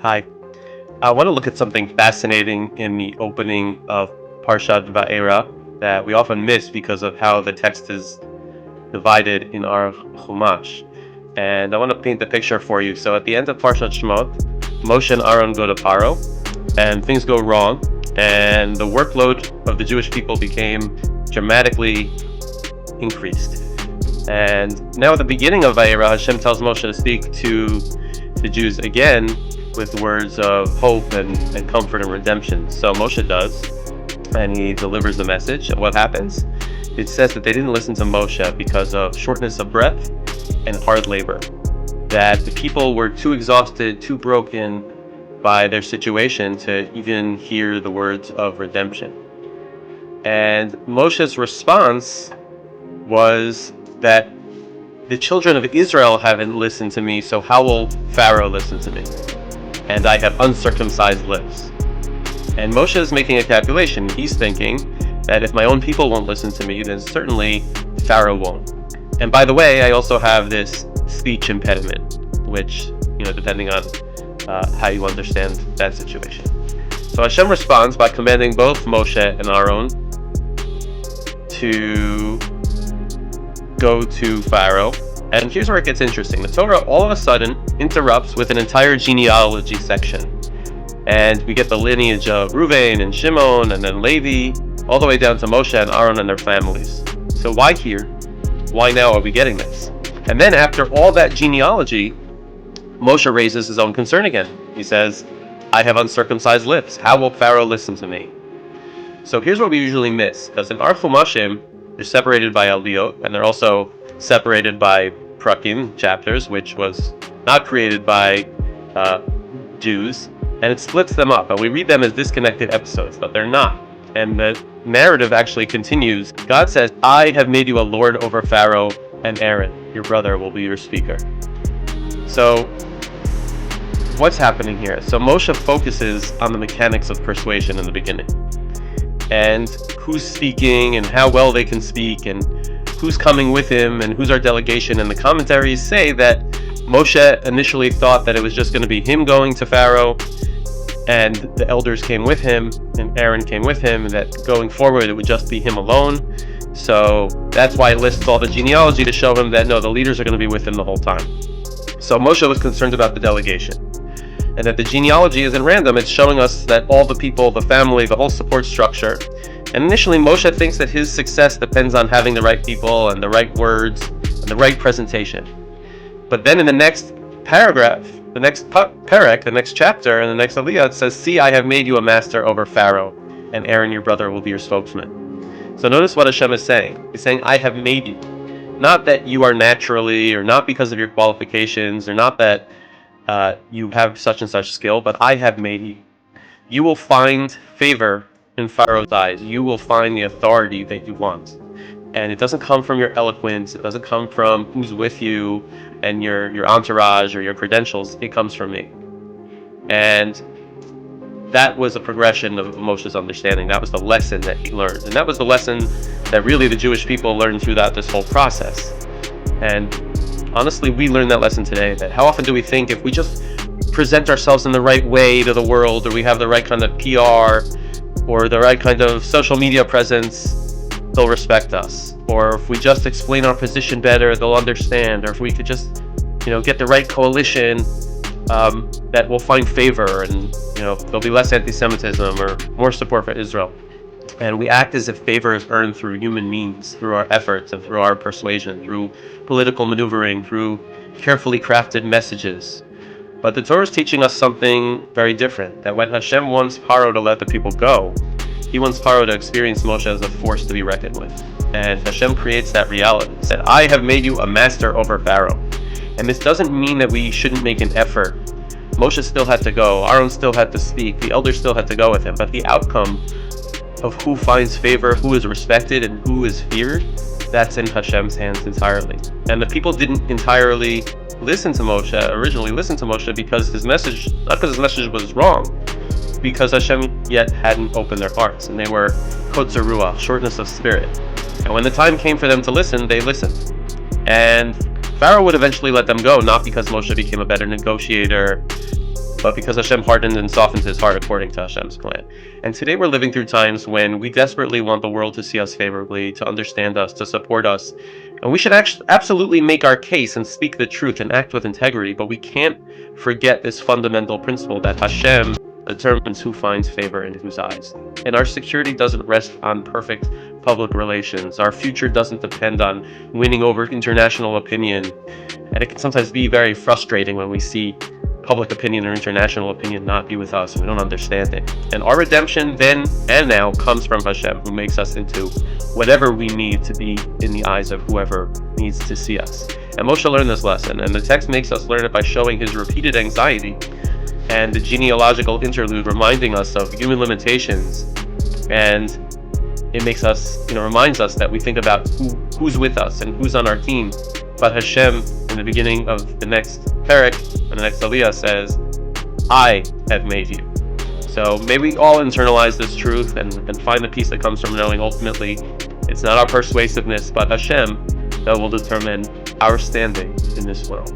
Hi. I want to look at something fascinating in the opening of Parshat Va'era that we often miss because of how the text is divided in our Chumash. And I want to paint the picture for you. So at the end of Parshat Shemot, Moshe and Aaron go to Paro, and things go wrong, and the workload of the Jewish people became dramatically increased. And now at the beginning of Va'era, Hashem tells Moshe to speak to the Jews again with words of hope and comfort and redemption. So Moshe does, and he delivers the message. And what happens? It says that they didn't listen to Moshe because of shortness of breath and hard labor. That the people were too exhausted, too broken by their situation to even hear the words of redemption. And Moshe's response was that the children of Israel haven't listened to me, so how will Pharaoh listen to me? And I have uncircumcised lips. And Moshe is making a calculation. He's thinking that if my own people won't listen to me, then certainly Pharaoh won't. And by the way, I also have this speech impediment, which, depending on how you understand that situation. So Hashem responds by commanding both Moshe and Aaron to go to Pharaoh. And here's where it gets interesting. The Torah all of a sudden interrupts with an entire genealogy section. And we get the lineage of Reuven and Shimon and then Levi, all the way down to Moshe and Aaron and their families. So why here? Why now are we getting this? And then after all that genealogy, Moshe raises his own concern again. He says, I have uncircumcised lips. How will Pharaoh listen to me? So here's what we usually miss. Because in our Chumashim, they're separated by aliyot, and they're also separated by pesukim, chapters, which was not created by Jews, and it splits them up, and we read them as disconnected episodes, but they're not. And the narrative actually continues. God says, I have made you a lord over Pharaoh, and Aaron, your brother, will be your speaker. So what's happening here? So Moshe focuses on the mechanics of persuasion in the beginning, and who's speaking and how well they can speak and who's coming with him and who's our delegation. And the commentaries say that Moshe initially thought that it was just going to be him going to Pharaoh, and the elders came with him and Aaron came with him, and that going forward it would just be him alone. So that's why it lists all the genealogy, to show him that no, the leaders are going to be with him the whole time. So Moshe was concerned about the delegation, and that the genealogy isn't random. It's showing us that all the people, the family, the whole support structure. And initially Moshe thinks that his success depends on having the right people and the right words and the right presentation. But then in the next paragraph, the next perek, the next chapter, and the next aliyot, it says, see, I have made you a master over Pharaoh, and Aaron your brother will be your spokesman. So notice what Hashem is saying. He's saying, I have made you. Not that you are naturally, or not because of your qualifications, or not that you have such and such skill, but I have made you. You will find favor in Pharaoh's eyes. You will find the authority that you want. And it doesn't come from your eloquence. It doesn't come from who's with you and your entourage or your credentials. It comes from me. And that was a progression of Moshe's understanding. That was the lesson that he learned. And that was the lesson that really the Jewish people learned throughout this whole process. And honestly, we learn that lesson today, that how often do we think if we just present ourselves in the right way to the world, or we have the right kind of PR, or the right kind of social media presence, they'll respect us. Or if we just explain our position better, they'll understand. Or if we could just, get the right coalition, that will find favor, and, there'll be less anti-Semitism or more support for Israel. And we act as if favor is earned through human means, through our efforts and through our persuasion, through political maneuvering, through carefully crafted messages. But the Torah is teaching us something very different, that when Hashem wants Paro to let the people go, he wants Paro to experience Moshe as a force to be reckoned with. And Hashem creates that reality. He said, I have made you a master over Pharaoh. And this doesn't mean that we shouldn't make an effort. Moshe still had to go, Aaron still had to speak, the elders still had to go with him, but the outcome of who finds favor, who is respected, and who is feared, that's in Hashem's hands entirely. And the people didn't entirely originally listen to Moshe because his message, not because his message was wrong, because Hashem yet hadn't opened their hearts, and they were kotzer ruach, shortness of spirit. And when the time came for them to listen, they listened. And Pharaoh would eventually let them go, not because Moshe became a better negotiator, but because Hashem hardened and softened his heart according to Hashem's plan. And today we're living through times when we desperately want the world to see us favorably, to understand us, to support us. And we should absolutely make our case and speak the truth and act with integrity, but we can't forget this fundamental principle that Hashem determines who finds favor in whose eyes. And our security doesn't rest on perfect public relations. Our future doesn't depend on winning over international opinion. And it can sometimes be very frustrating when we see public opinion or international opinion not be with us and we don't understand it. And our redemption then and now comes from Hashem, who makes us into whatever we need to be in the eyes of whoever needs to see us. And Moshe learned this lesson, and the text makes us learn it by showing his repeated anxiety and the genealogical interlude reminding us of human limitations. And it makes us, reminds us that we think about who's with us and who's on our team. But Hashem, in the beginning of the next parak, and the next aliyah, says, I have made you. So may we all internalize this truth and find the peace that comes from knowing ultimately it's not our persuasiveness, but Hashem that will determine our standing in this world.